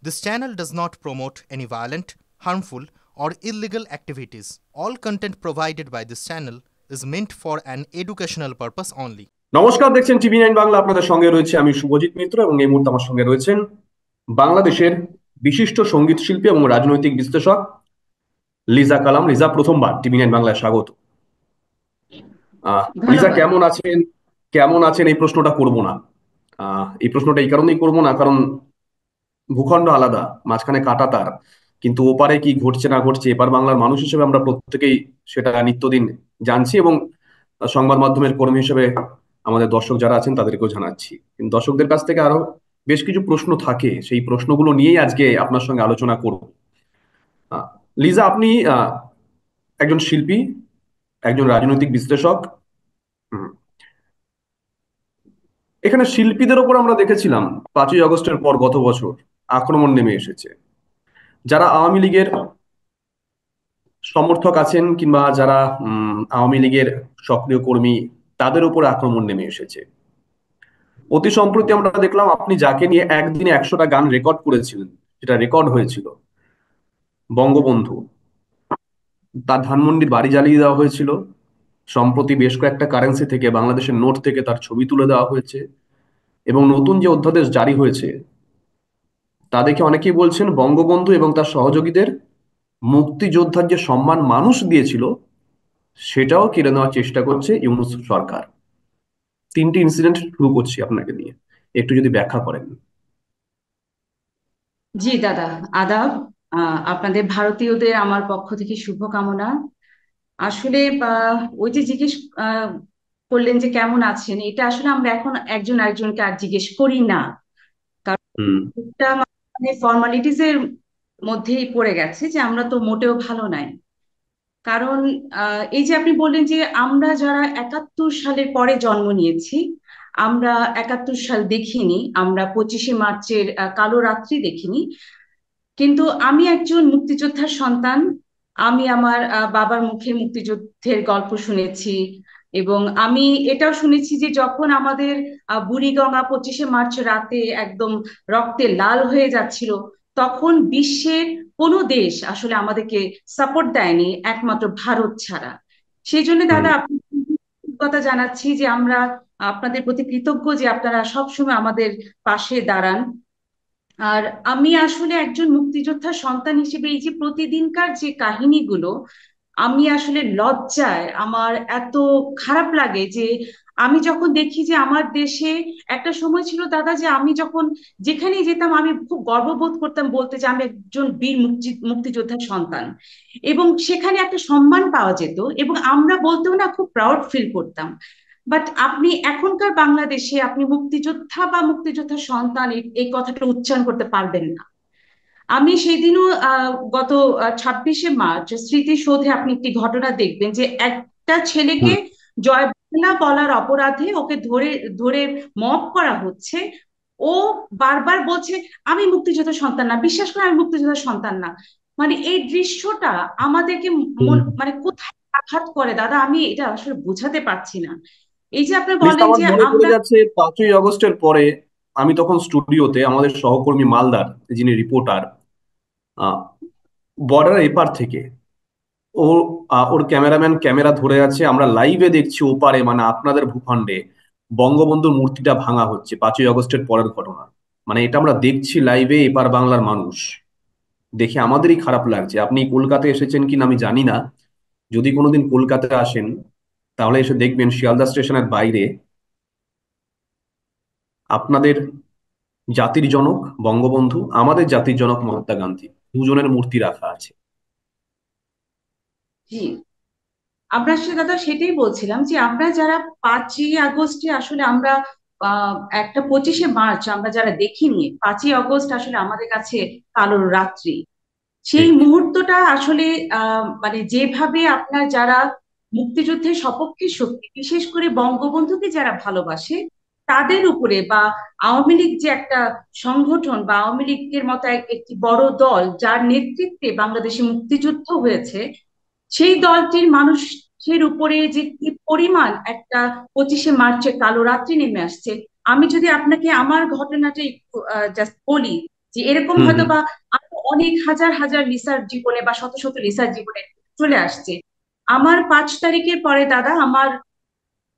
This channel does not promote any violent, harmful, or illegal activities. All content provided by this channel is meant for an educational purpose only. নমস্কার, দেখছেন TV 9 Bangla. আপনাদের সঙ্গে রয়েছে আমি শুভজিৎ মিত্র এবং এই মুহূর্তে আমার সঙ্গে রয়েছেন বাংলাদেশের বিশিষ্ট সঙ্গীত শিল্পী এবং রাজনৈতিক বিশ্লেষক লিজা কালাম। লিজা, প্রথমবার টিভি 9 বাংলায় স্বাগত। লিজা, ধন্যবাদ। কেমন আছেন এই প্রশ্নটা করব না। এই প্রশ্নটা এই কারণেই করব না, কারণ ভূখণ্ড আলাদা, মাঝখানে কাঁটা তার, কিন্তু ওপারে কি ঘটছে না ঘটছে এপার বাংলার মানুষ হিসেবে আমরা প্রত্যেকেই সেটা নিত্যদিন জানছি, এবং সংবাদ মাধ্যমের কর্মী হিসেবে আমাদের দর্শক যারা আছেন তাদেরকেও জানাচ্ছি। কিন্তু দর্শকদের কাছ থেকে আরো বেশ কিছু প্রশ্ন থাকে, সেই প্রশ্নগুলো নিয়েই আজকে আপনার সঙ্গে আলোচনা করব। আহ, লিজা, আপনি একজন শিল্পী, একজন রাজনৈতিক বিশ্লেষক। হুম, এখানে শিল্পীদের ওপর আমরা দেখেছিলাম 5ই আগস্টের পর গত বছর আক্রমণ নেমে এসেছে। যারা আওয়ামী লীগের সমর্থক আছেন কিংবা যারা আওয়ামী লীগের সক্রিয় কর্মী, তাদের উপর আক্রমণ নেমে এসেছে। অতি সম্প্রতি আমরা দেখলাম আপনি যাকে নিয়ে একদিনে 100টা গান রেকর্ড করেছিলেন, যেটা রেকর্ড হয়েছিল, বঙ্গবন্ধু, তার ধানমন্ডির বাড়ি জ্বালিয়ে দেওয়া হয়েছিল। সম্প্রতি বেশ কয়েকটা কারেন্সি থেকে, বাংলাদেশের নোট থেকে তার ছবি তুলে দেওয়া হয়েছে, এবং নতুন যে অধ্যাদেশ জারি হয়েছে তা দেখে অনেকেই বলছেন বঙ্গবন্ধু এবং তার সহযোগীদের মুক্তিযোদ্ধার যে সম্মান মানুষ দিয়েছিল সেটাও কেড়ে নেওয়ার চেষ্টা করছে ইউনূস সরকার। 3টি ইনসিডেন্ট শুরু করছি আপনাকে দিয়ে, একটু যদি ব্যাখ্যা করেন। জি দাদা, আদাব। আপনাদের ভারতীয়দের আমার পক্ষ থেকে শুভকামনা। আসলে ওই যে জিজ্ঞেস আহ, করলেন যে কেমন আছেন, এটা আসলে আমরা এখন একজন আরেকজনকে আর জিজ্ঞেস করি না, কারণ হুম। এটা মানে ফর্মালিটিস এর মধ্যেই পড়ে গেছে যে আমরা তো মোটেও ভালো নাই। কারণ এই যে আপনি বললেন যে আমরা যারা 71 সালের পরে জন্ম নিয়েছি, আমরা 71 সাল দেখিনি, আমরা 25শে মার্চের কালো রাত্রি দেখিনি। কিন্তু আমি একজন মুক্তিযোদ্ধার সন্তান। আমি আমার বাবার মুখে মুক্তিযুদ্ধের গল্প শুনেছি, এবং আমি এটাও শুনেছি যে যখন আমাদের বুড়িগঙ্গা 25শে মার্চ রাতে একদম রক্তে লাল হয়ে যাচ্ছিল, তখন বিশ্বের কোনো দেশ আসলে আমাদেরকে সাপোর্ট দেয়নি, একমাত্র ভারত ছাড়া। সেই জন্য হুম। দাদা আপনি কথা জানাচ্ছি যে আমরা আপনাদের প্রতি কৃতজ্ঞ যে আপনারা সবসময় আমাদের পাশে দাঁড়ান। আর আমি আসলে একজন মুক্তিযোদ্ধার সন্তান হিসেবে এই যে প্রতিদিনকার যে কাহিনীগুলো, আমি আসলে লজ্জায় আমার এত খারাপ লাগে যে আমি যখন দেখি যে আমার দেশে একটা সময় ছিল দাদা, যে আমি যখন যেখানেই যেতাম আমি খুব গর্ববোধ করতাম বলতে যে আমি একজন বীর মুক্তিযোদ্ধার সন্তান, এবং সেখানে একটা সম্মান পাওয়া যেত এবং আমরা বলতেও না খুব প্রাউড ফিল করতাম। বাট আপনি এখনকার বাংলাদেশে আপনি মুক্তিযোদ্ধা বা মুক্তিযোদ্ধার সন্তান এই কথাটা উচ্চারণ করতে পারবেন না। আমি সেদিনও গত 26শে মার্চ স্মৃতিসৌধে আপনি একটি ঘটনা দেখবেন যে একটা ছেলেকে হুম। জয় বাংলা বলার অপরাধে ওকে ধরে ধরে মব করা হচ্ছে। ও বারবার বলছে আমি মুক্তিযোদ্ধার সন্তান না, বিশ্বাস করে আমি মুক্তিযোদ্ধার সন্তান না। মানে এই দৃশ্যটা আমাদেরকে হুম। মানে কোথায় আঘাত করে দাদা, আমি এটা আসলে বোঝাতে পারছি না। এই যে আপনি লিস্ট বলেন আমার যে মনে পড়ে আমরা যাচ্ছে 5ই আগস্টের পরে আমি তখন স্টুডিওতে, আমাদের সহকর্মী মালদার যিনি রিপোর্টার, বর্ডারের এপার থেকে ও ওর ক্যামেরাম্যান ক্যামেরা ধরে আছে, আমরা লাইভে দেখছি ওপারে, মানে আপনাদের ভূখণ্ডে বঙ্গবন্ধুর মূর্তিটা ভাঙা হচ্ছে। 5ই আগস্টের পরের ঘটনা, মানে এটা আমরা দেখছি লাইভে, এপার বাংলার মানুষ দেখে আমাদেরই খারাপ লাগছে। আপনি কলকাতায় এসেছেন কিনা আমি জানি না, যদি কোনোদিন কলকাতায় আসেন তাহলে এসে দেখবেন শিয়ালদা স্টেশনের বাইরে আপনাদের জাতির জনক বঙ্গবন্ধু, আমাদের জাতির জনক মহাত্মা গান্ধী, দুজনের মূর্তি রাখা আছে। জি, আমরা সে দাদা সেটাই বলছিলাম যে আমরা যারা 5ই আগস্টে আসলে আমরা একটা 25শে মার্চ আমরা যারা দেখিনি, 5ই আগস্ট আসলে আমাদের কাছে কালো রাত্রি। সেই ঠিক। মুহূর্তটা আসলে মানে যেভাবে আপনার যারা মুক্তিযুদ্ধের সপক্ষে শক্তি, বিশেষ করে বঙ্গবন্ধুকে যারা ভালোবাসে তাদের উপরে, বা আওয়ামী লীগ যে একটা সংগঠন বা আওয়ামী লীগের মতো একটি বড় দল যার নেতৃত্বে বাংলাদেশে মুক্তিযুদ্ধ হয়েছে, সেই দলটির মানুষের উপরে যে কি পরিমাণ একটা 25শে মার্চে কালো রাত্রি নেমে আসছে। আমি যদি আপনাকে আমার ঘটনাটা একটু জাস্ট বলি, যে এরকম হুম হয়তো হুম বা আরো অনেক হাজার হাজার রিসার্চ জীবনে বা শত শত রিসার্চ জীবনে চলে আসছে। আমার 5 তারিখের পরে দাদা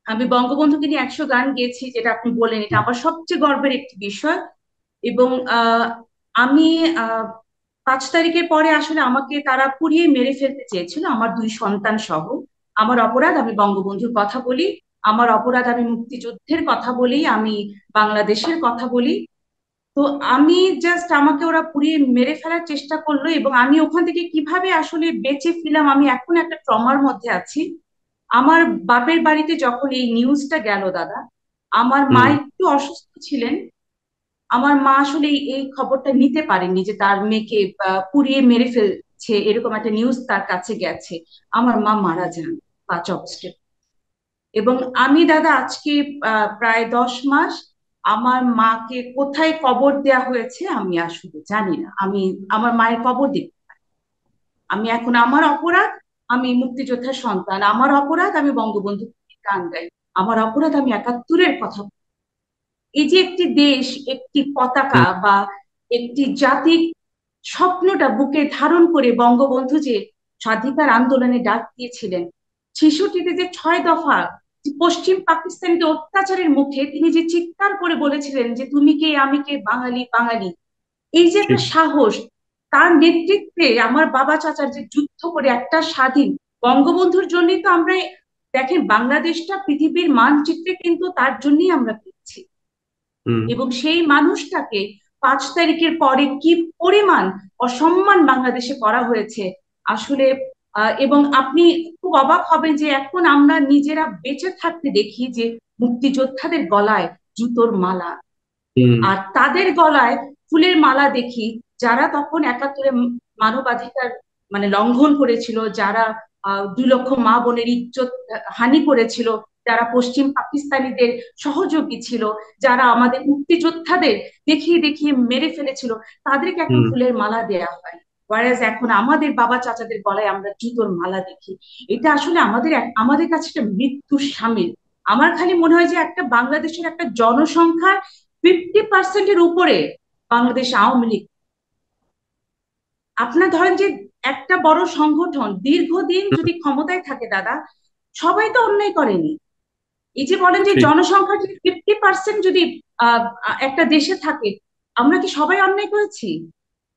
আমি বঙ্গবন্ধুকে নিয়ে 100 গান গেয়েছি, যেটা আপনি বললেন, এটা আমার সবচেয়ে গর্বের একটি বিষয়। এবং আমি আহ 5 তারিখের পরে আসলে আমাকে তারা পুড়িয়ে মেরে ফেলতে চেয়েছিল, আমার 2 সন্তান সহ। আমার অপরাধ, আমি বঙ্গবন্ধুর কথা বলি। আমার অপরাধ, আমি মুক্তিযুদ্ধের কথা বলি, আমি বাংলাদেশের কথা বলি। তো আমি জাস্ট, আমাকে ওরা পুড়িয়ে মেরে ফেলার চেষ্টা করলো এবং আমি ওখান থেকে কিভাবে আসলে বেঁচে ফিরলাম, আমি এখন একটা ট্রমার মধ্যে আছি। আমার বাপের বাড়িতে যখন এই নিউজটা গেল দাদা, আমার মা হুম একটু অসুস্থ ছিলেন। আমার মা আসলে এই খবরটা নিতে পারেননি যে তার মেয়েকে পুড়িয়ে মেরে ফেলছে, এরকম একটা নিউজ তার কাছে গেছে। আমার মা মারা যান 5 অগস্টে। এবং আমি দাদা আজকে প্রায় 10 মাস আমার মাকে কোথায় কবর দেয়া হয়েছে আমি আসলে জানি না। আমি আমার মায়ের কবর দিই। আমি এখন, আমার অপরাধ, আমি মুক্তিযোদ্ধার সন্তান, আমার অপরাধ, আমি বঙ্গবন্ধু গান গাই, আমার অপরাধ, আমি 71-এর কথা। এই যে একটি দেশ, একটি পতাকা হুম বা একটি জাতির স্বপ্নটা বুকে ধারণ করে বঙ্গবন্ধু যে স্বাধিকার আন্দোলনে ডাক দিয়েছিলেন, 66-তে যে 6 দফা, যে পশ্চিম পাকিস্তানকে অত্যাচারের মুখে তিনি যে চিৎকার করে বলেছিলেন যে তুমি কে, আমি কে, বাঙালি বাঙালি, এই যে একটা ঠিক সাহস, তার নেতৃত্বে আমার বাবা চাচার যে যুদ্ধ করে একটা স্বাধীন, বঙ্গবন্ধুর জন্যই তো আমরা, দেখেন, বাংলাদেশটা পৃথিবীর মানচিত্রে কিন্তু তার জন্যই আমরা পেয়েছি। হুম এবং সেই মানুষটাকে 5 তারিখের পরে কি পরিমাণ অসম্মান বাংলাদেশে করা হয়েছে আসলে। এবং আপনি খুব অবাক হবেন যে এখন আমরা নিজেরা বেঁচে থাকতে দেখি যে মুক্তিযোদ্ধাদের গলায় জুতোর মালা, হুম আর তাদের গলায় ফুলের মালা দেখি, যারা তখন 71-এ মানবাধিকার মানে লঙ্ঘন করেছিল, যারা 2 লক্ষ মা বোনের ইজ্জত হানি করেছিল, যারা পশ্চিম পাকিস্তানিদের সহযোগী ছিল, যারা আমাদের মুক্তিযোদ্ধাদের দেখিয়ে দেখিয়ে মেরে ফেলেছিল, তাদেরকে এখন হুম ফুলের মালা দেয়া হয়। ওয়ারাজ এখন আমাদের বাবা চাচাদের গলায় আমরা জুতোর মালা দেখি। এটা আসলে আমাদের কাছে একটা মৃত্যুর সামিল। আমার খালি মনে হয় যে একটা বাংলাদেশের একটা জনসংখ্যার 50%-এর উপরে বাংলাদেশ আওয়ামী লীগ। আপনার ধরেন যে একটা বড় সংগঠন দীর্ঘদিন হুম, যদি ক্ষমতায় থাকে দাদা, সবাই তো অন্যায় করেনি। এই যে বলেন যে ঠিক জনসংখ্যার যদি 50% যদি একটা দেশে থাকে, আমরা কি সবাই অন্যায় করেছি?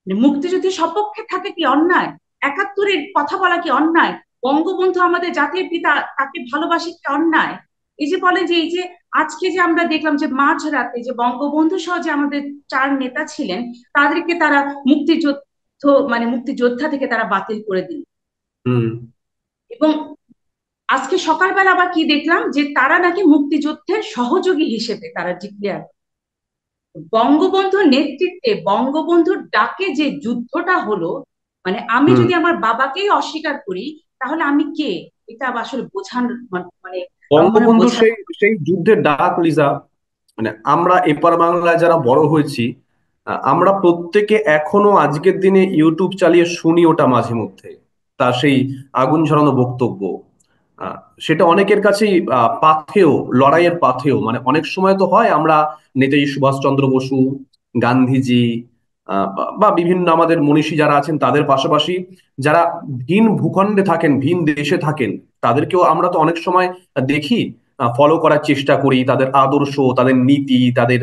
মানে মুক্তিযুদ্ধের সপক্ষে থাকে কি অন্যায়? 71-এর কথা বলা কি অন্যায়? বঙ্গবন্ধু আমাদের জাতির পিতা, তাকে ভালোবাসি কি অন্যায়? এই যে বলে যে, এই যে আজকে যে আমরা দেখলাম যে মাঝরাতে যে বঙ্গবন্ধু সহ যে আমাদের 4 নেতা ছিলেন, তাদেরকে তারা মুক্তিযুদ্ধ মানে মুক্তিযোদ্ধা থেকে তারা বাতিল করে দিল। হুম এবং আজকে সকালবেলা আবার কি দেখলাম যে তারা নাকি মুক্তিযুদ্ধের সহযোগী হিসেবে তারা ডিক্লেয়ার। বঙ্গবন্ধুর নেতৃত্বে, বঙ্গবন্ধুর ডাকে যে যুদ্ধটা হলো, মানে আমি হুম যদি আমার বাবাকেই অস্বীকার করি, তাহলে আমি কে? এটা আসলে বোঝান, মানে আমার মনে হয় বঙ্গবন্ধু বোঝা। সেই সেই যুদ্ধের ডাক, লিজা, মানে আমরা এপার বাংলায় যারা বড় হয়েছি, আমরা প্রত্যেকে এখনো আজকের দিনে ইউটিউব চালিয়ে শুনি ওটা মাঝে মধ্যে, তার সেই আগুন ঝরানো বক্তব্য। আহ, সেটা অনেকের কাছেই পাথেয়, লড়াইয়ের পাথেয়। মানে অনেক সময় তো হয় আমরা নেতাজি সুভাষচন্দ্র বসু, গান্ধীজি, বা বিভিন্ন আমাদের মনীষী যারা আছেন তাদের পাশাপাশি যারা ভিন ভূখণ্ডে থাকেন, ভিন দেশে থাকেন, তাদেরকেও আমরা তো অনেক সময় দেখি, ফলো করার চেষ্টা করি, তাদের আদর্শ, তাদের নীতি, তাদের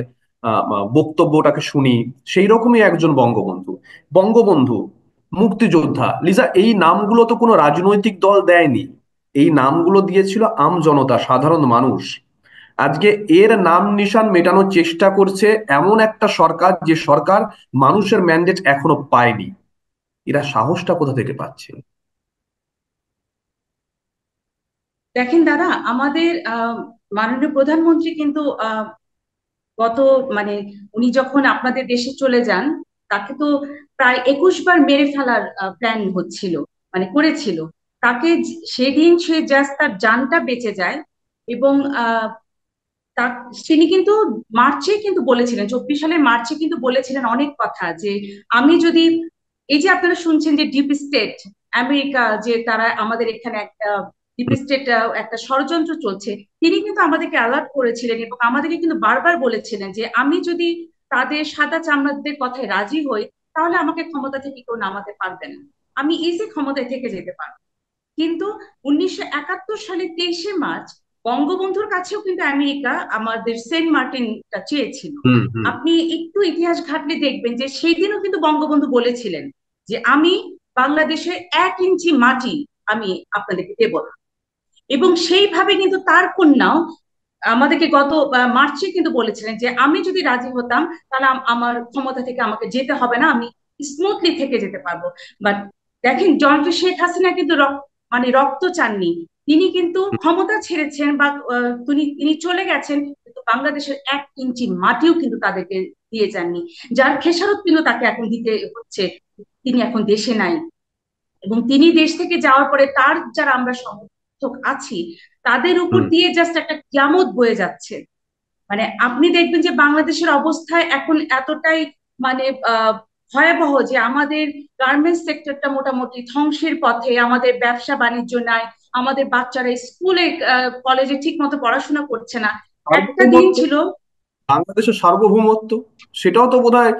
বক্তব্যটাকে শুনি। সেই রকমই একজন বঙ্গবন্ধু। বঙ্গবন্ধু, মুক্তিযোদ্ধা, লিজা, এই নামগুলো তো কোনো রাজনৈতিক দল দেয়নি। এই নামগুলো দিয়েছিল আম জনতা, সাধারণ মানুষ। আজকে এর নাম নিশান মেটানোর চেষ্টা করছে এমন একটা সরকার, যে সরকার মানুষের ম্যান্ডেট এখনো পায়নি। এরা সাহসটা কোথা থেকে পাচ্ছে? দেখেন দাদা, আমাদের মাননীয় প্রধানমন্ত্রী কিন্তু গত, মানে উনি যখন আপনাদের দেশে চলে যান, তাকে তো প্রায় 21 বার মেরে ফেলার প্ল্যান হচ্ছিল, মানে করেছিল। তাকে সেদিন সে জাস্ট তার জানটা বেঁচে যায়। এবং তা তিনি কিন্তু মার্চে কিন্তু বলেছিলেন, 24 সালের মার্চে কিন্তু বলেছিলেন অনেক কথা, যে আমি যদি, এই যে আপনারা শুনছেন যে ডিপ স্টেট আমেরিকা, যে তারা আমাদের এখানে একটা ডিপ স্টেট, একটা ষড়যন্ত্র চলছে, তিনি কিন্তু আমাদেরকে অ্যালার্ট করেছিলেন এবং আমাদেরকে কিন্তু বারবার বলেছিলেন যে আমি যদি তাদের সাদা চামড়াদের কথায় রাজি হই, তাহলে আমাকে ক্ষমতা থেকে কেউ নামাতে পারবে না। আমি ইজি ক্ষমতায় থেকে যেতে পারবো। কিন্তু 1971 সালে 23শে মার্চ বঙ্গবন্ধুর কাছেও কিন্তু আমেরিকা আমাদের সেন্ট মার্টিনটা চেয়েছিল। হুম হুম আপনি একটু ইতিহাস ঘাটলে দেখবেন যে সেই দিনও কিন্তু বঙ্গবন্ধু বলেছিলেন যে আমি বাংলাদেশের 1 ইঞ্চি মাটি আমি আপনাদেরকে দেব না। এবং সেইভাবে কিন্তু তার কন্যাও আমাদেরকে গত মার্চে কিন্তু বলেছিলেন যে আমি যদি রাজি হতাম তাহলে আমার ক্ষমতা থেকে আমাকে যেতে হবে না, আমি স্মুথলি থেকে যেতে পারবো। বাট দেখেন, জননেত্রী শেখ হাসিনা কিন্তু মানে রক্ত চাননি। তিনি কিন্তু ক্ষমতা ছেড়েছেন বা তিনি চলে গেছেন, কিন্তু বাংলাদেশের 1 ইঞ্চি মাটিও কিন্তু তাদেরকে দিয়ে যাননি। যার খেসারত কিন্তু তাকে এখন দিতে হচ্ছে। তিনি এখন দেশে নাই, এবং তিনি দেশ থেকে যাওয়ার পরে তার যারা আমরা সমর্থক আছি তাদের উপর হুম দিয়ে জাস্ট একটা কিয়ামত বয়ে যাচ্ছে। মানে আপনি দেখবেন যে বাংলাদেশের অবস্থা এখন এতটাই মানে ভয়াবহ যে আমাদের গার্মেন্টস সেক্টরটা মোটামুটি ধ্বংসের পথে, আমাদের ব্যবসা বাণিজ্য নাই, আমাদের বাচ্চারা স্কুলে কলেজে ঠিক মতো পড়াশোনা করছে না। একটা দিন সার্বভৌমত্ব, ছিল, বাংলাদেশের সার্বভৌমত্ব, সেটাও তো বোধহয়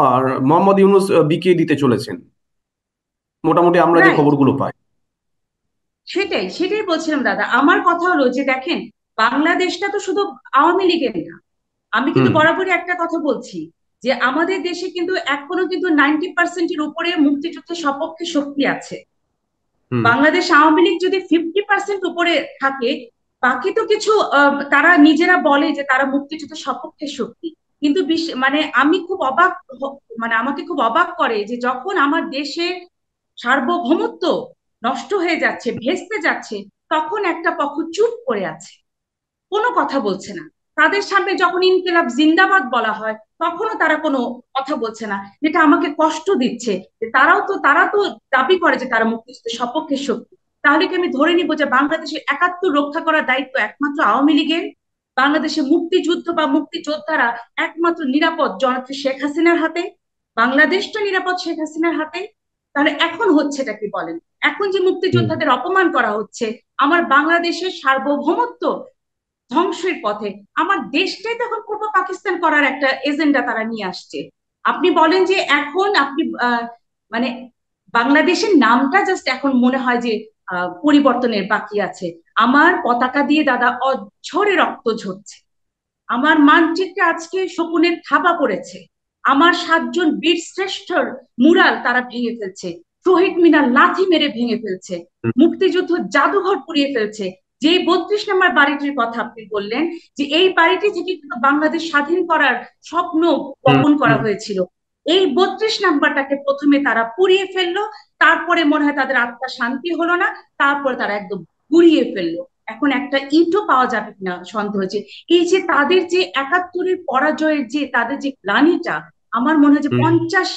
আর মোহাম্মদ ইউনূস বিকিয়ে দিতে চলেছেন, মোটামুটি আমরা যে রাইট, খবরগুলো পাই। সেটাই সেটাই বলছিলাম দাদা। আমার কথা হলো যে দেখেন, বাংলাদেশটা তো শুধু আওয়ামী লীগের না। আমি কিন্তু হুম বরাবরই একটা কথা বলছি যে আমাদের দেশে কিন্তু এখনো কিন্তু 90% উপরে মুক্তিযুদ্ধের সপক্ষে শক্তি আছে। হুম বাংলাদেশ আওয়ামী লীগ যদি 50% উপরে থাকে, বাকি তো কিছু তারা নিজেরা বলে যে তারা মুক্তিযুদ্ধের সপক্ষে শক্তি। কিন্তু মানে আমি খুব অবাক মানে আমাকে খুব অবাক করে যে যখন আমার দেশে সার্বভৌমত্ব নষ্ট হয়ে যাচ্ছে, ভেস্তে যাচ্ছে, তখন একটা পক্ষ চুপ করে আছে, কোনো কথা বলছে না। তাদের সামনে যখন ইনকিলাব জিন্দাবাদ বলা হয় তখনও তারা কোনো কথা বলছে না, যেটা আমাকে কষ্ট দিচ্ছে। যে তারা তো দাবি করে যে তারা মুক্তিযুদ্ধের সপক্ষে শক্তি। তাহলে কি আমি ধরে নিব যে বাংলাদেশের 71 রক্ষা করার দায়িত্ব একমাত্র আওয়ামী লীগের? বাংলাদেশের মুক্তিযুদ্ধ বা মুক্তিযোদ্ধারা একমাত্র নিরাপদ জননেত্রী শেখ হাসিনার হাতে? বাংলাদেশটা নিরাপদ শেখ হাসিনার হাতে? তাহলে এখন হচ্ছেটা কি বলেন? এখন যে হুম মুক্তিযোদ্ধাদের অপমান করা হচ্ছে, আমার বাংলাদেশের সার্বভৌমত্ব ধ্বংসের পথে, আমার দেশটাই তখন পূর্ব পাকিস্তান করার একটা এজেন্ডা তারা নিয়ে আসছে। আপনি বলেন যে এখন আপনি মানে বাংলাদেশের নামটা জাস্ট এখন মনে হয় যে পরিবর্তনের বাকি আছে। আমার পতাকা দিয়ে দাদা অঝরে রক্ত ঝরছে। আমার মানচিত্রে আজকে শকুনের থাবা পড়েছে। আমার 7 জন বীর শ্রেষ্ঠর মুরাল তারা ভেঙে ফেলছে। শহীদ মিনার লাথি মেরে ভেঙে ফেলছে। হুম মুক্তিযুদ্ধ জাদুঘর পুড়িয়ে ফেলছে। যে 32 নম্বর বাড়িটির কথা আপনি বললেন, যে এই বাড়িটি থেকে কিন্তু বাংলাদেশ স্বাধীন করার স্বপ্ন হুম বপন করা হুম হয়েছিল। এই 32 নম্বরটাকে প্রথমে তারা পুড়িয়ে ফেললো, তারপরে মনে হয় তাদের আত্মা শান্তি হলো না, তারপরে তারা একদম গুড়িয়ে ফেললো। এখন একটা ইটও পাওয়া যাবে কিনা সন্দেহ হচ্ছে। এই যে তাদের যে 71-এর পরাজয়ের যে তাদের যে গ্লানিটা, আমার মনে হয় যে হুম 50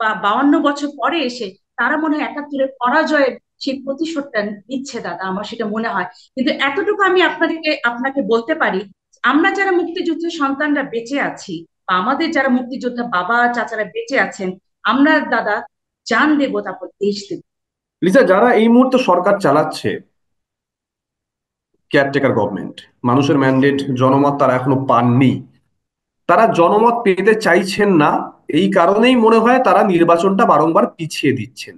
বা 52 বছর পরে এসে তারা মনে হয় 71-এর পরাজয়ের সেই প্রতিশোধটা নিচ্ছে দাদা, আমার সেটা মনে হয়। কিন্তু এতটুকু আমি আপনাকে বলতে পারি, আমরা যারা মুক্তিযুদ্ধের সন্তানরা বেঁচে আছি, বা আমাদের যারা মুক্তিযোদ্ধা বাবা চাচারা বেঁচে আছেন, আমরা দাদা জান দেবো, তারপর দেশ দেবো। লিসা, যারা এই মুহূর্তে সরকার চালাচ্ছে, কেয়ারটেকার গভর্নমেন্ট, মানুষের ম্যান্ডেট জনমত তারা এখনো পাননি, তারা জনমত পেতে চাইছেন না। এই কারণেই মনে হয় তারা নির্বাচনটা বারংবার পিছিয়ে দিচ্ছেন।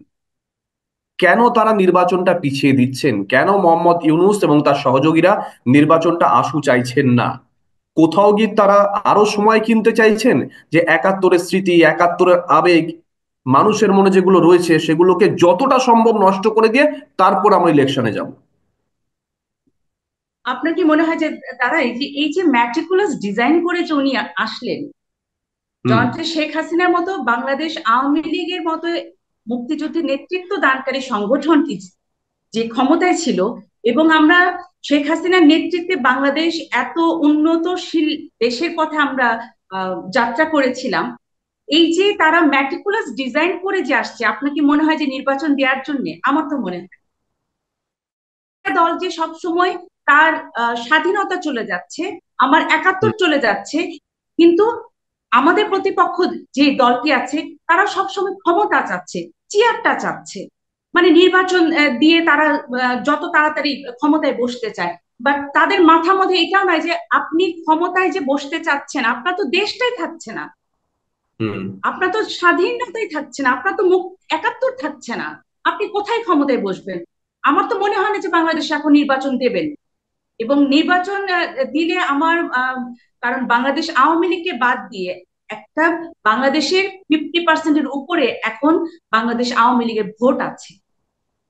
কেন তারা নির্বাচনটা পিছিয়ে দিচ্ছেন? কেন মোহাম্মদ ইউনূস এবং তার সহযোগীরা নির্বাচনটা আশু চাইছেন না? কোথাও গিয়ে তারা আরো সময় কিনতে চাইছেন, যে 71-এর স্মৃতি, 71-এর আবেগ, মানুষের মনে যেগুলো রয়েছে সেগুলোকে যতটা সম্ভব নষ্ট করে দিয়ে তারপর আমরা ইলেকশনে যাব। আপনার কি মনে হয় যে তারা এই যে ম্যাট্রিকুলাস ডিজাইন করে যে উনি আসলেন, হুম জননেত্রী শেখ হাসিনার মতো বাংলাদেশ আওয়ামী লীগের মতো মুক্তিযুদ্ধের নেতৃত্ব দানকারী সংগঠনটি যে ক্ষমতায় ছিল, এবং আমরা শেখ হাসিনার নেতৃত্বে বাংলাদেশ এত উন্নতশীল দেশের পথে আমরা যাত্রা করেছিলাম, এই যে তারা ম্যাটিকুলাস ডিজাইন করে যে আসছে, আপনার কি মনে হয় যে নির্বাচন দেওয়ার জন্য? আমার তো মনে হয় দল যে সব সময় তার স্বাধীনতা চলে যাচ্ছে, আমার 71 হুম চলে যাচ্ছে, কিন্তু আমাদের প্রতিপক্ষ যে দলটি আছে তারা সবসময় ক্ষমতা চাচ্ছে, চেয়ারটা চাচ্ছে। মানে নির্বাচন দিয়ে তারা যত তাড়াতাড়ি ক্ষমতায় বসতে চায়। বাট তাদের মাথা মধ্যে এটাও নয় যে আপনি ক্ষমতায় যে বসতে চাচ্ছেন, আপনার তো দেশটাই থাকছে না, আপনার তো স্বাধীনতাই থাকছে না, আপনার তো মুখ 71 থাকছে না, আপনি কোথায় ক্ষমতায় বসবেন? আমার তো মনে হয় না যে বাংলাদেশে এখন নির্বাচন দেবেন। এবং নির্বাচন দিলে আমার কারণ বাংলাদেশ আওয়ামী লীগকে বাদ দিয়ে একটা বাংলাদেশের 50% উপরে এখন বাংলাদেশ আওয়ামী লীগের ভোট আছে।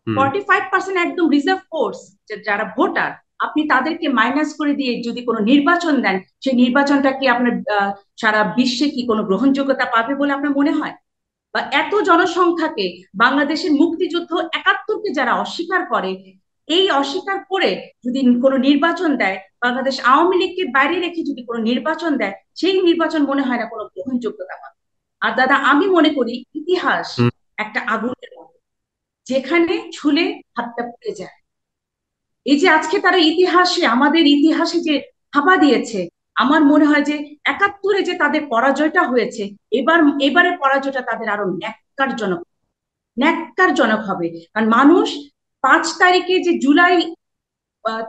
45% একদম রিজার্ভ ফোর্স, যারা ভোটার, আপনি তাদেরকে মাইনাস করে দিয়ে যদি কোনো নির্বাচন দেন, সেই নির্বাচনটা কি আপনার সারা বিশ্বে কি কোনো গ্রহণযোগ্যতা পাবে বলে আপনার মনে হয়? বা এত জনসংখ্যাকে, বাংলাদেশের মুক্তিযুদ্ধ 71কে যারা অস্বীকার করে, এই অস্বীকার করে যদি কোনো নির্বাচন দেয়, বাংলাদেশ আওয়ামী লীগকে বাইরে রেখে যদি কোনো নির্বাচন দেয়, সেই নির্বাচন মনে হয় না কোনো গ্রহণযোগ্যতা পাবে। আর দাদা, আমি মনে করি ইতিহাস একটা আগুনের মতো, যেখানে ছুলে হাতটা পুড়ে যায়। এই যে আজকে তারা ইতিহাসে, আমাদের ইতিহাসে যে থাবা দিয়েছে, আমার মনে হয় যে 71-এ যে তাদের পরাজয়টা হয়েছে, এবারে পরাজয়টা তাদের আরো ন্যাক্কারজনক, ন্যাক্কারজনক হবে। কারণ মানুষ 5 তারিখে যে জুলাই,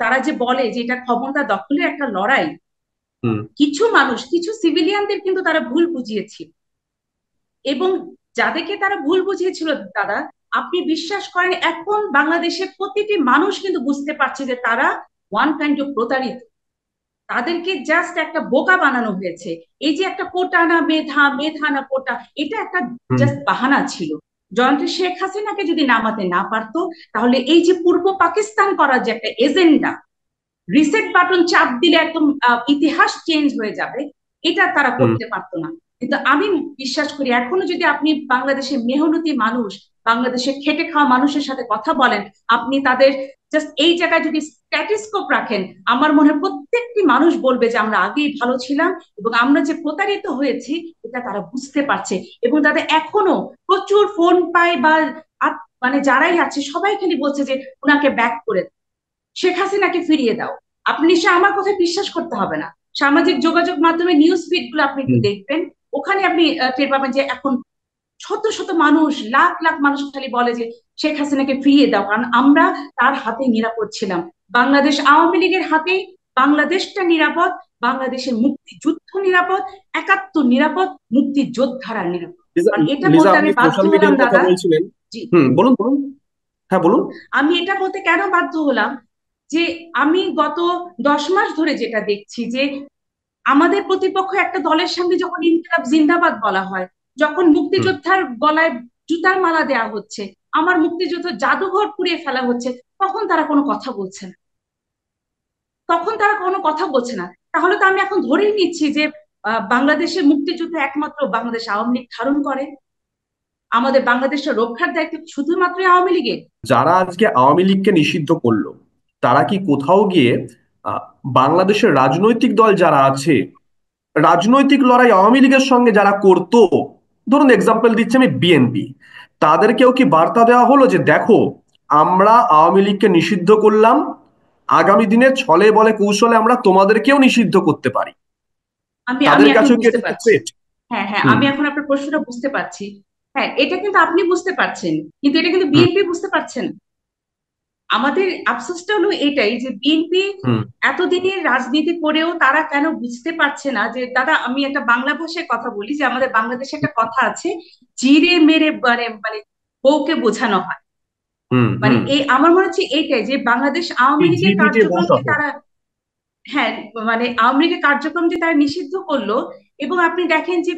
তারা যে বলে যে এটা ক্ষমতা দখলের একটা লড়াই, কিছু মানুষ, কিছু সিভিলিয়ানদের কিন্তু তারা ভুল বুঝিয়েছিল। এবং যাদেরকে তারা ভুল বুঝিয়েছিল দাদা, আপনি বিশ্বাস করেন এখন বাংলাদেশের প্রতিটি মানুষ কিন্তু বুঝতে পারছে যে তারা ওয়ান কাইন্ড অফ প্রতারিত, তাদেরকে জাস্ট একটা বোকা বানানো হয়েছে। এই যে একটা কোটা না মেধা, মেধা না কোটা, এটা একটা জাস্ট বাহানা ছিল। জয়ন্ত শেখ হাসিনাকে যদি নামাতে না পারতো, তাহলে এই যে পূর্ব পাকিস্তান করার যে একটা এজেন্ডা, রিসেট বাটন চাপ দিলে একদম ইতিহাস চেঞ্জ হয়ে যাবে, এটা তারা করতে পারতো না। কিন্তু আমি বিশ্বাস করি এখনো যদি আপনি বাংলাদেশের মেহনতি মানুষ, বাংলাদেশের খেটে খাওয়া মানুষের সাথে কথা বলেন, আপনি তাদের জাস্ট এই জায়গায় যদি স্ট্যাটিস্কোপ রাখেন, আমার মনে হয় প্রত্যেকটি মানুষ বলবে যে আমরা আগেই ভালো ছিলাম এবং আমরা যে প্রতারিত হয়েছি এটা তারা বুঝতে পারছে। এবং তাদের এখনো প্রচুর ফোন পায় বা মানে যারাই আছে সবাই খালি বলছে যে ওনাকে ব্যাক করে, শেখ হাসিনাকে ফিরিয়ে দাও। আপনি নিশ্চয় আমার কথা বিশ্বাস করতে হবে না, সামাজিক যোগাযোগ মাধ্যমে নিউজ ফিড গুলো আপনি একটু দেখবেন, ওখানে আপনি টের পাবেন যে এখন শত শত মানুষ, লাখ লাখ মানুষ খালি বলে যে শেখ হাসিনাকে ফিরিয়ে দাও, কারণ আমরা তার হাতে নিরাপদ ছিলাম। বাংলাদেশ আওয়ামী লীগের হাতে বাংলাদেশটা নিরাপদ, বাংলাদেশের মুক্তিযুদ্ধ নিরাপদ, 71 নিরাপদ, মুক্তিযোদ্ধারা নিরাপদ। আর এটা লিজা, বলতে আপনি আমি বাধ্য সোশ্যাল হলাম মিডিয়ার কথা দাদা। বলছিলেন। জি, বলুন বলুন। হ্যাঁ বলুন। আমি এটা বলতে কেন বাধ্য হলাম যে আমি গত 10 মাস ধরে যেটা দেখছি যে আমাদের প্রতিপক্ষ একটা দলের সামনে যখন ইনকিলাব জিন্দাবাদ বলা হয়, যখন মুক্তিযোদ্ধার গলায় জুতার মালা দেওয়া হচ্ছে, আমার মুক্তিযুদ্ধ জাদুঘর পুড়িয়ে ফেলা হচ্ছে, তখন তারা কোনো কথা বলছে না, তখন তারা কোনো কথা বলছে না। তাহলে তো আমি এখন ধরেই নিচ্ছি যে বাংলাদেশের মুক্তিযুদ্ধ একমাত্র বাংলাদেশ আওয়ামী লীগ ধারণ করে, আমাদের বাংলাদেশের রক্ষার দায়িত্ব শুধুমাত্র আওয়ামী লীগের। যারা আজকে আওয়ামী লীগকে নিষিদ্ধ করলো, তারা কি কোথাও গিয়ে আহ, বাংলাদেশের রাজনৈতিক দল যারা আছে, রাজনৈতিক লড়াই আওয়ামী লীগের সঙ্গে যারা করতো, ধরুন এক্সাম্পল দিচ্ছি আমি বিএনপি, তাদেরকেও কি বার্তা দেওয়া হলো যে দেখো, আমরা আওয়ামী লীগকে নিষিদ্ধ করলাম, আগামী দিনে ছলে বলে কৌশলে আমরা তোমাদেরকেও নিষিদ্ধ করতে পারি? আমি আমি তাদের এখন কাছেও কি বুঝতে এটা একটা পারছি। থ্রেট? হ্যাঁ হ্যাঁ, হুম আমি এখন আপনার প্রশ্নটা বুঝতে পারছি। হ্যাঁ, এটা কিন্তু আপনি বুঝতে পারছেন, কিন্তু এটা কিন্তু হুম বিএনপি বুঝতে পারছেন। আমাদের আফসোসটা হলো এটাই যে বিএনপি হুম এতদিনের রাজনীতি করেও তারা কেন বুঝতে পারছে না যে দাদা, আমি একটা বাংলা ভাষায় কথা বলি যে আমাদের বাংলাদেশে একটা কথা আছে, জিরে মেরে মানে মানে বউকে বোঝানো হয়। হুম মানে হুম এই আমার মনে হচ্ছে এইটাই যে বাংলাদেশ আওয়ামী এই লীগের জিপিটে কার্যক্রমকে বসত। তারা, হ্যাঁ, মানে আওয়ামী লীগের কার্যক্রম যে তারা নিষিদ্ধ করলো, এবং আপনি দেখেন যে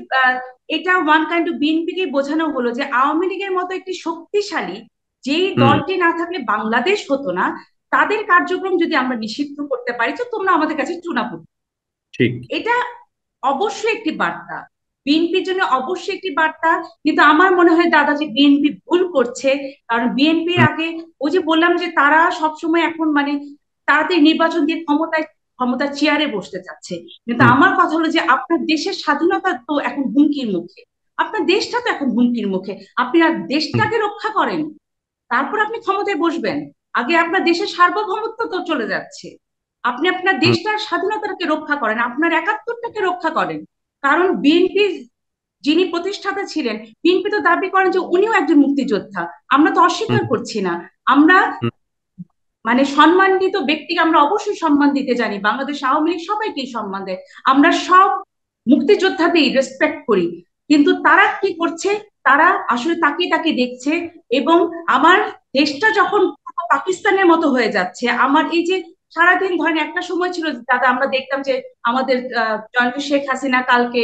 এটা ওয়ান কাইন্ড অফ বিএনপিকে বোঝানো হলো যে আওয়ামী লীগের মতো একটি শক্তিশালী যেই হুম দলটি না থাকলে বাংলাদেশ হতো না, তাদের কার্যক্রম যদি আমরা নিষিদ্ধ করতে পারি তো তোমরা আমাদের কাছে চুনাপুট। ঠিক। এটা অবশ্যই একটি বার্তা, বিএনপির জন্য অবশ্যই একটি বার্তা। কিন্তু আমার মনে হয় দাদা যে বিএনপি ভুল করছে, কারণ বিএনপির হুম আগে ওই যে বললাম যে তারা সবসময় এখন মানে তাড়াতাড়ি নির্বাচন দিয়ে ক্ষমতার চেয়ারে বসতে চাচ্ছে। কিন্তু হুম আমার কথা হলো যে আপনার দেশের স্বাধীনতা তো এখন হুমকির মুখে, আপনার দেশটা তো এখন হুমকির মুখে, আপনি আর হুম দেশটাকে রক্ষা করেন, তারপর আপনি ক্ষমতায় বসবেন। আগে আপনার দেশের সার্বভৌমত্ব তো চলে যাচ্ছে, আপনি আপনার হুম দেশটার স্বাধীনতাকে রক্ষা করেন, আপনার 71টাকে রক্ষা করেন। কারণ বিএনপি যিনি প্রতিষ্ঠাতা ছিলেন, বিএনপি তো দাবি করেন যে উনিও একজন মুক্তিযোদ্ধা, আমরা তো অস্বীকার হুম করছি না। আমরা হুম মানে সম্মানিত ব্যক্তিকে আমরা অবশ্যই সম্মান দিতে জানি, বাংলাদেশ আওয়ামী লীগ সবাইকেই সম্মান দেয়, আমরা সব মুক্তিযোদ্ধাতেই রেসপেক্ট করি, কিন্তু তারা কি করছে, তারা আসলে তাকিয়ে তাকিয়ে দেখছে। এবং আমার দেশটা যখন পাকিস্তানের মতো হয়ে যাচ্ছে, আমার এই যে সারাদিন ধরেন একটা সময় ছিল দাদা, আমরা দেখতাম যে আমাদের জননেত্রী শেখ হাসিনা কালকে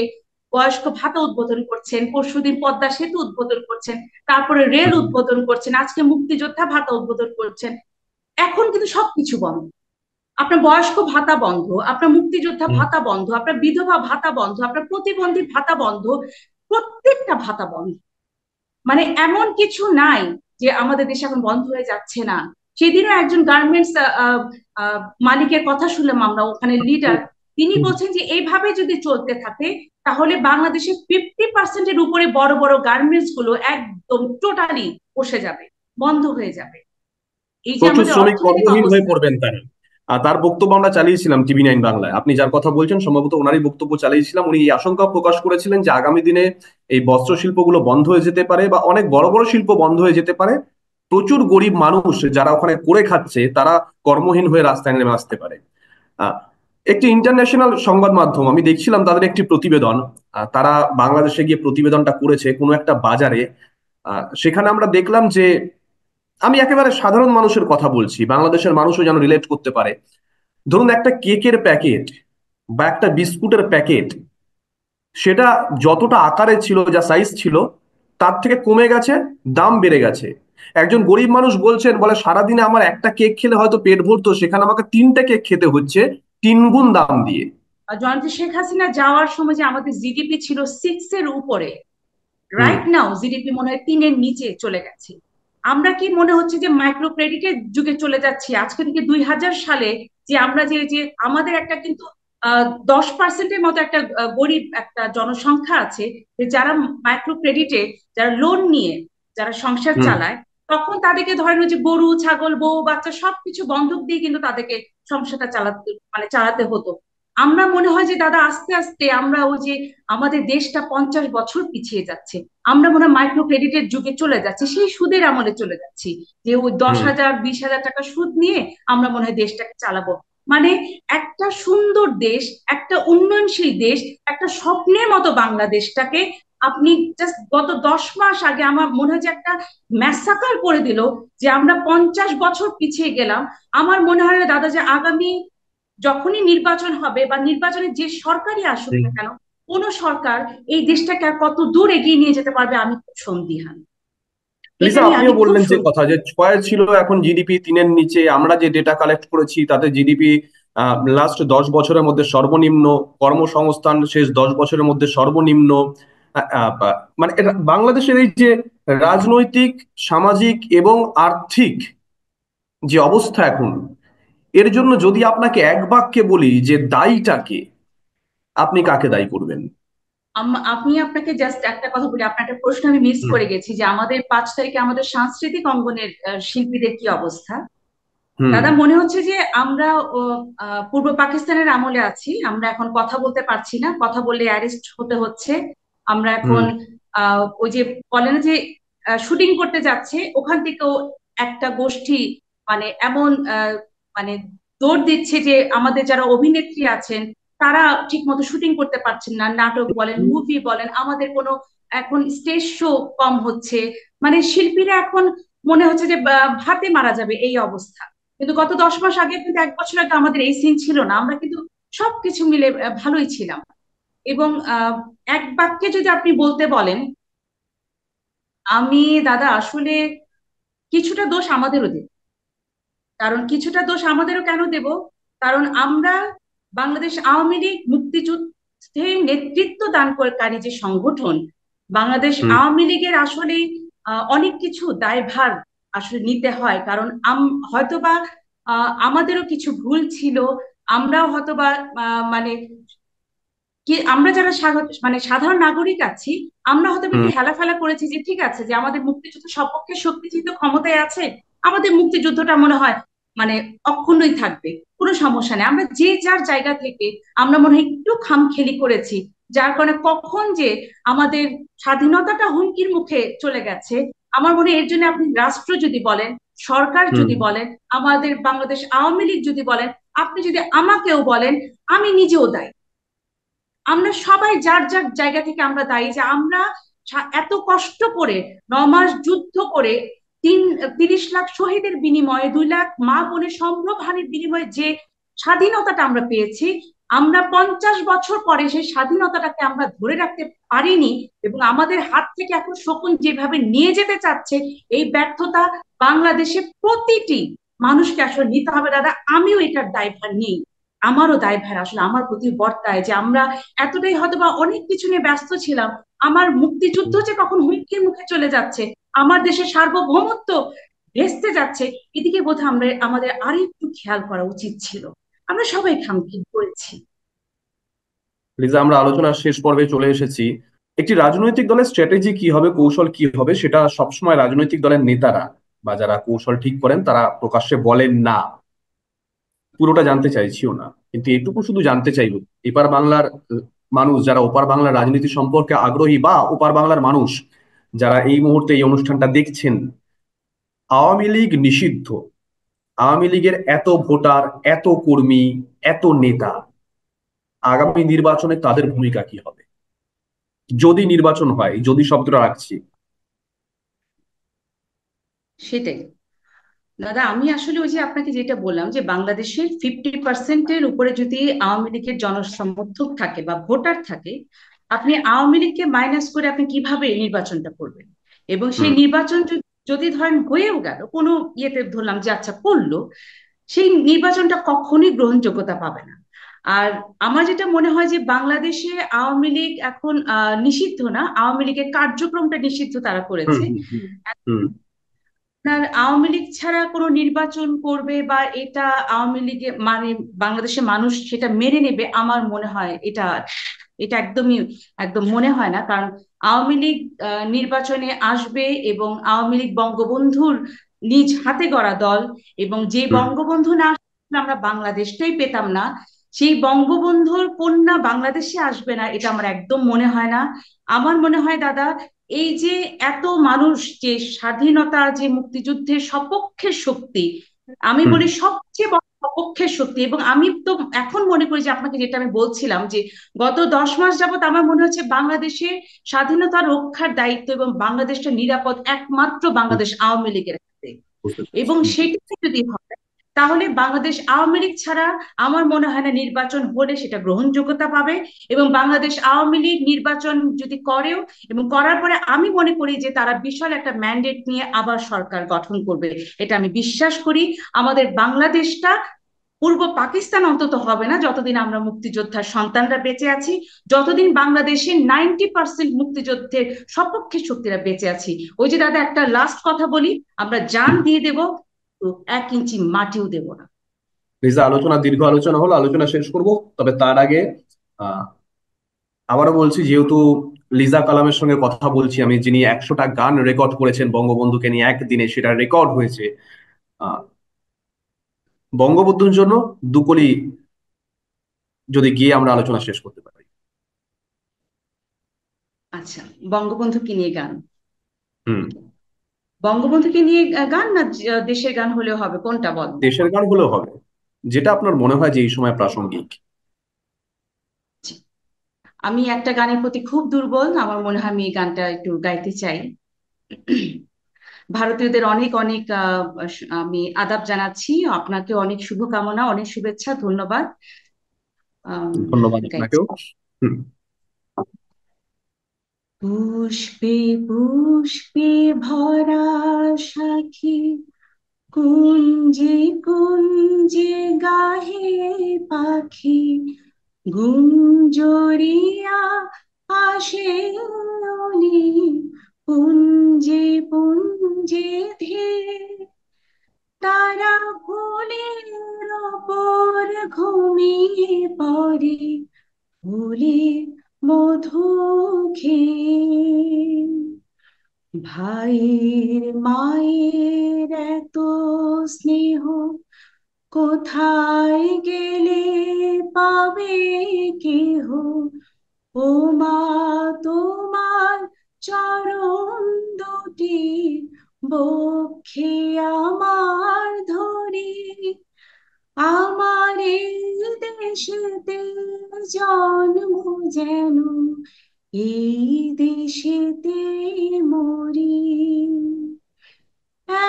বয়স্ক ভাতা উদ্বোধন করছেন, পরশুদিন পদ্মা সেতু উদ্বোধন করছেন, তারপরে রেল উদ্বোধন করছেন, আজকে মুক্তিযোদ্ধা ভাতা উদ্বোধন করছেন। এখন কিন্তু সবকিছু বন্ধ, আপনার বয়স্ক ভাতা বন্ধ, আপনার মুক্তিযোদ্ধা ভাতা বন্ধ, আপনার বিধবা ভাতা বন্ধ, আপনার প্রতিবন্ধী ভাতা বন্ধ, প্রত্যেকটা ভাতা বন্ধ। মানে এমন কিছু নাই যে আমাদের দেশে এখন বন্ধ হয়ে যাচ্ছে না। সেদিনও একজন গার্মেন্টস মালিকের কথা শুনলাম আমরা, ওখানে লিডার, তিনি বলছেন যে এইভাবে যদি চলতে থাকে তাহলে বাংলাদেশে 50% উপরে বড় বড় গার্মেন্টস গুলো একদম টোটালি বসে যাবে, বন্ধ হয়ে যাবে। এই যে প্রচুর আমাদের শ্রমিক অর্থনৈতিক কর্মহীন হয়ে অবস্থা। পড়বেন তারা। আর তার বক্তব্য আমরা চালিয়েছিলাম TV9 বাংলায়। আপনি যার কথা বলছেন সম্ভবত ওনারই বক্তব্য চালিয়েছিলাম। উনি এই আশঙ্কা প্রকাশ করেছিলেন যে আগামী দিনে এই বস্ত্র শিল্পগুলো বন্ধ হয়ে যেতে পারে বা অনেক বড় বড় শিল্প বন্ধ হয়ে যেতে পারে। প্রচুর গরিব মানুষ যারা ওখানে করে খাচ্ছে তারা কর্মহীন হয়ে রাস্তায় নেমে আসতে পারে। আহ, একটি ইন্টারন্যাশনাল সংবাদ মাধ্যম, আমি দেখছিলাম তাদের একটি প্রতিবেদন, তারা বাংলাদেশে গিয়ে প্রতিবেদনটা করেছে কোনো একটা বাজারে। সেখানে আমরা দেখলাম যে, আমি একেবারে সাধারণ মানুষের কথা বলছি, বাংলাদেশের মানুষও যেন রিলেট করতে পারে। ধরুন একটা কেকের প্যাকেট বা একটা বিস্কুটের প্যাকেট, সেটা যতটা আকারে ছিল, যা সাইজ ছিল, তার থেকে কমে গেছে, দাম বেড়ে গেছে। একজন গরিব মানুষ বলছেন, বলে সারাদিনে আমার একটা কেক খেলে হয়তো পেট ভরতো, সেখানে আমাকে 3টে কেক খেতে হচ্ছে 3 গুণ দাম দিয়ে। জয়ন্তী শেখ হাসিনা যাওয়ার সময় যে আমাদের জিডিপি ছিল 6 এর উপরে, হুম। রাইট নাও জিডিপি মনে হয় 3 এর নিচে চলে গেছে। আমরা কি মনে হচ্ছে যে মাইক্রো ক্রেডিটের যুগে চলে যাচ্ছি আজকে থেকে 2000 সালে? যে আমরা যে আমাদের একটা কিন্তু 10%-এর মতো একটা গরিব একটা জনসংখ্যা আছে, যে যারা মাইক্রো ক্রেডিটে, যারা লোন নিয়ে যারা সংসার হুম। চালায়, তখন তাদেরকে ধরেন ওই যে গরু ছাগল বউ বাচ্চা সবকিছু বন্ধক দিয়ে কিন্তু তাদেরকে সংসারটা চালাতে মানে চালাতে হতো। আমরা মনে হয় যে দাদা আস্তে আস্তে আমরা ওই যে আমাদের দেশটা 50 বছর পিছিয়ে যাচ্ছে, আমরা মনে হয় মাইক্রো ক্রেডিটের যুগে চলে যাচ্ছি, সেই সুদের আমলে চলে যাচ্ছি, যে ওই দশ হুম। হাজার 20,000 টাকা সুদ নিয়ে আমরা মনে হয় দেশটাকে চালাবো। মানে একটা সুন্দর দেশ, একটা উন্নয়নশীল দেশ, একটা স্বপ্নের মতো বাংলাদেশটাকে আপনি জাস্ট গত 10 মাস আগে আমার মনে হয় যে একটা ম্যাসাকার করে দিল, যে আমরা 50 বছর পিছিয়ে গেলাম। আমার মনে হয় না দাদা যে আগামী যখনই নির্বাচন হবে বা নির্বাচনে যে সরকারই আসুক হুম। না কেন, কোন সরকার এই দেশটাকে আর কত দূর এগিয়ে নিয়ে যেতে পারবে আমি খুব সন্দিহান। এটা লিসা, নিয়ে আমি আপনিও খুব বললেন যে কথা, যে 6 ছিল, এখন জিডিপি 3-এর নিচে। আমরা যে ডেটা কালেক্ট করেছি তাতে জিডিপি লাস্ট 10 বছরের মধ্যে সর্বনিম্ন, কর্মসংস্থান শেষ 10 বছরের মধ্যে সর্বনিম্ন। মানে এটা বাংলাদেশের এই যে রাজনৈতিক, সামাজিক এবং আর্থিক যে অবস্থা এখন, এর জন্য যদি আপনাকে এক বাক্যে বলি যে দায়ীটাকে, আপনি কাকে দায়ী করবেন? আপনি আপনাকে জাস্ট একটা কথা বলি, আপনার একটা প্রশ্ন আমি মিস হুম। করে গেছি, যে আমাদের 5 তারিখে আমাদের সাংস্কৃতিক অঙ্গনের শিল্পীদের কি অবস্থা। হুম। দাদা মনে হচ্ছে যে আমরা ও, পূর্ব পাকিস্তানের আমলে আছি, আমরা এখন কথা বলতে পারছি না, কথা বললে অ্যারেস্ট হতে হচ্ছে। আমরা হুম। এখন ওই যে বলে না যে শুটিং করতে যাচ্ছে, ওখান থেকেও একটা গোষ্ঠী মানে এমন মানে দৌড় দিচ্ছে যে আমাদের যারা অভিনেত্রী আছেন তারা ঠিক মতো শুটিং করতে পারছেন না, নাটক বলেন মুভি বলেন, আমাদের কোনো এখন স্টেজ শো কম হচ্ছে। মানে শিল্পীরা এখন মনে হচ্ছে যে ভাতে মারা যাবে এই অবস্থা। কিন্তু গত 10 মাস আগে কিন্তু 1 বছর আগে আমাদের এই সিন ছিল না, আমরা কিন্তু সবকিছু মিলে ভালোই ছিলাম। এবং এক বাক্যে যদি আপনি বলতে বলেন, আমি দাদা আসলে কিছুটা দোষ আমাদেরও দেব। কারণ কিছুটা দোষ আমাদেরও কেন দেব, কারণ আমরা বাংলাদেশ আওয়ামী লীগ মুক্তিযুদ্ধে নেতৃত্ব দানকারী যে সংগঠন, বাংলাদেশ হুম। আওয়ামী লীগের আসলে অনেক কিছু দায়ভার আসলে নিতে হয়। কারণ হয়তোবা আমাদেরও কিছু ভুল ছিল, আমরাও হয়তোবা মানে কি আমরা যারা মানে সাধারণ নাগরিক আছি, আমরা হয়তো হুম। একটু হেলাফেলা করেছি যে ঠিক আছে যে আমাদের মুক্তিযুদ্ধ সপক্ষে শক্তি যেহেতু ক্ষমতায় আছে, আমাদের মুক্তিযুদ্ধটা মনে হয় মানে অক্ষুণ্ণই থাকবে, কোনো সমস্যা নেই। আমরা যে যার জায়গা থেকে আমরা মনে হয় একটু খামখেলি করেছি, যার কারণে কখন যে আমাদের স্বাধীনতাটা হুমকির মুখে চলে গেছে। আমার মনে হয় এর জন্য আপনি রাষ্ট্র যদি বলেন, সরকার হুম যদি বলেন, আমাদের বাংলাদেশ আওয়ামী লীগ যদি বলেন, আপনি যদি আমাকেও বলেন, আমি নিজেও দায়ী। আমরা সবাই যার যার জায়গা থেকে আমরা দায়ী যে আমরা এত কষ্ট করে 9 মাস যুদ্ধ করে 30 লাখ শহীদের বিনিময়ে 2 লাখ মা বোনের সম্ভ্রমহানির বিনিময়ে যে স্বাধীনতাটা আমরা পেয়েছি, আমরা 50 বছর পরে সেই স্বাধীনতাটাকে আমরা ধরে রাখতে পারিনি। এবং আমাদের হাত থেকে এখন শকুন যেভাবে নিয়ে যেতে চাচ্ছে, এই ব্যর্থতা বাংলাদেশে প্রতিটি মানুষকে আসলে নিতে হবে দাদা। আমিও এটার দায়ভার নিই, আমারও দায়ভার আসলে আমার প্রতি বর্তায় যে আমরা এতটাই হয়তোবা অনেক কিছু নিয়ে ব্যস্ত ছিলাম। আমার মুক্তিযুদ্ধ যে কখন হুমকির মুখে চলে যাচ্ছে, আমার দেশের সার্বভৌমত্ব ভেস্তে যাচ্ছে, এদিকে বোধহয় আমরা আমাদের আরেকটু খেয়াল করা উচিত ছিল। আমরা সবাই খামখেয়ালি করেছি। লিজা, আমরা আলোচনার শেষ পর্বে চলে এসেছি। একটি রাজনৈতিক দলের স্ট্র্যাটেজি কি হবে, কৌশল কি হবে, সেটা সবসময় রাজনৈতিক দলের নেতারা বা যারা কৌশল ঠিক করেন তারা প্রকাশ্যে বলেন না। পুরোটা জানতে চাইছিও না, কিন্তু এটুকু শুধু জানতে চাইব, এপার বাংলার মানুষ যারা ওপার বাংলার রাজনীতি সম্পর্কে আগ্রহী, বা ওপার বাংলার মানুষ যারা এই মুহূর্তে এই অনুষ্ঠানটা দেখছেন, আওয়ামী লীগ নিষিদ্ধ, আওয়ামী লীগের এত ভোটার, এত কর্মী, এত নেতা, আগামী নির্বাচনে তাদের ভূমিকা কি হবে যদি নির্বাচন হয়? যদি শব্দটা রাখছি। সেটাই দাদা, আমি আসলে ওই যে আপনাকে যেটা বললাম যে বাংলাদেশের 50%-এর উপরে যদি আওয়ামী লীগের জনসমর্থক থাকে বা ভোটার থাকে, আপনি আওয়ামী লীগকে মাইনাস করে আপনি কিভাবে নির্বাচনটা করবেন? এবং সেই হুম নির্বাচন যদি ধরেন হয়েও গেল কোনো ইয়েতে, ধরলাম যে আচ্ছা করলো, সেই নির্বাচনটা কখনোই গ্রহণযোগ্যতা পাবে না। আর আমার যেটা মনে হয় যে বাংলাদেশে আওয়ামী লীগ এখন নিষিদ্ধ না, আওয়ামী লীগের কার্যক্রমটা নিষিদ্ধ তারা হুম করেছে। হুম হুম হুম আপনার আওয়ামী লীগ ছাড়া কোনো নির্বাচন করবে বা এটা আওয়ামী লীগে মানে বাংলাদেশের মানুষ সেটা মেনে নেবে, আমার মনে হয় এটা এটা একদমই একদম মনে হয় না। কারণ আওয়ামী লীগ নির্বাচনে আসবে এবং আওয়ামী লীগ বঙ্গবন্ধুর নিজ হাতে গড়া দল, এবং যে হুম বঙ্গবন্ধু না আসলে আমরা বাংলাদেশটাই পেতাম না। সেই বঙ্গবন্ধুর কন্যা বাংলাদেশে আসবে না, এটা আমার একদম মনে হয় না। আমার মনে হয় দাদা, এই যে এত মানুষ যে স্বাধীনতা, যে মুক্তিযুদ্ধের সপক্ষের শক্তি, আমি হুম বলি সবচেয়ে বড় সপক্ষের শক্তি। এবং আমি তো এখন মনে করি যে আপনাকে যেটা আমি বলছিলাম যে গত 10 মাস যাবত আমার মনে হচ্ছে বাংলাদেশের স্বাধীনতা রক্ষার দায়িত্ব এবং বাংলাদেশটা নিরাপদ একমাত্র হুম, বাংলাদেশ আওয়ামী লীগের হাতে। বুঝতে পেরেছি। এবং সেটা যদি হয়, তাহলে বাংলাদেশ আওয়ামী লীগ ছাড়া আমার মনে হয় না নির্বাচন হলে সেটা গ্রহণযোগ্যতা পাবে। এবং বাংলাদেশ আওয়ামী লীগ নির্বাচন যদি করেও এবং করার পরে আমি মনে করি যে তারা বিশাল একটা ম্যান্ডেট নিয়ে আবার সরকার গঠন করবে, এটা আমি বিশ্বাস করি। আমাদের বাংলাদেশটা পূর্ব পাকিস্তান অন্তত হবে না যতদিন আমরা মুক্তিযোদ্ধার সন্তানরা বেঁচে আছি, যতদিন বাংলাদেশের 90% মুক্তিযুদ্ধের সপক্ষে শক্তিরা বেঁচে আছি। ওই যে দাদা একটা লাস্ট কথা বলি, আমরা জান দিয়ে দেব, 1 ইঞ্চি মাটিও দেব না। লিজা, দীর্ঘ আলোচনা হলো, আলোচনা শেষ করব, তবে তার আগে আহ আবারও বলছি, যেহেতু লিজা কালামের সঙ্গে কথা বলছি আমি, যিনি 100টা গান রেকর্ড করেছেন বঙ্গবন্ধুকে নিয়ে একদিনে, সেটা রেকর্ড হয়েছে। আহ বঙ্গবন্ধুর জন্য দুকলি যদি গিয়ে আমরা আলোচনা শেষ করতে পারি। আচ্ছা, বঙ্গবন্ধুকে নিয়ে গান? হুম বঙ্গবন্ধুকে নিয়ে গান না দেশের গান হলেও হবে, কোনটা বল? দেশের গান হলেও হবে, যেটা আপনার মনে হয় যে এই সময় প্রাসঙ্গিক। আমি একটা গানের প্রতি খুব দুর্বল, আমার মনে হয় আমি এই গানটা একটু গাইতে চাই। ভারতীয়দের অনেক অনেক আমি আদাব জানাচ্ছি, আপনাকে অনেক শুভকামনা, অনেক শুভেচ্ছা, ধন্যবাদ। ধন্যবাদ গাইছি। আপনাকেও। হুম পুষ্পে পুষ্পে ভরা সাখী, কুঞ্জে কুঞ্জে গাহে পাখি, গুঞ্জরিয়া আসে অলি, পুঞ্জে পুঞ্জে ধীরে, তারা ফুলের ওপর ঘুমিয়ে পড়ে, ফুলের মধু খেয়ে। ভাইয়ের মায়ের এত স্নেহ কোথায় গেলে পাবে কেহ, ও মা তোমার চরণ দুটি বক্ষে আমার ধরে, আমার এই দেশেতে জন্ম যেন এই দেশেতে মরি।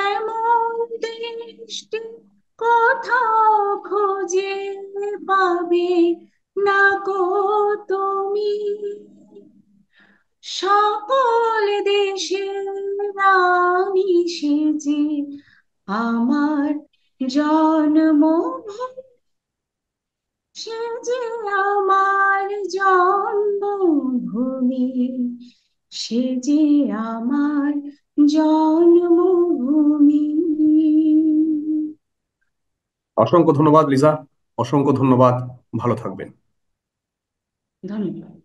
এমন দেশটি কোথাও খুঁজে পাবে না গো তুমি, সকল দেশের রানী সেজে আমার জন্মভূমি, সে যে আমার জন্মভূমি, সে যে আমার জন্মভূমি। অসংখ্য ধন্যবাদ লিজা, অসংখ্য ধন্যবাদ, ভালো থাকবেন। ধন্যবাদ।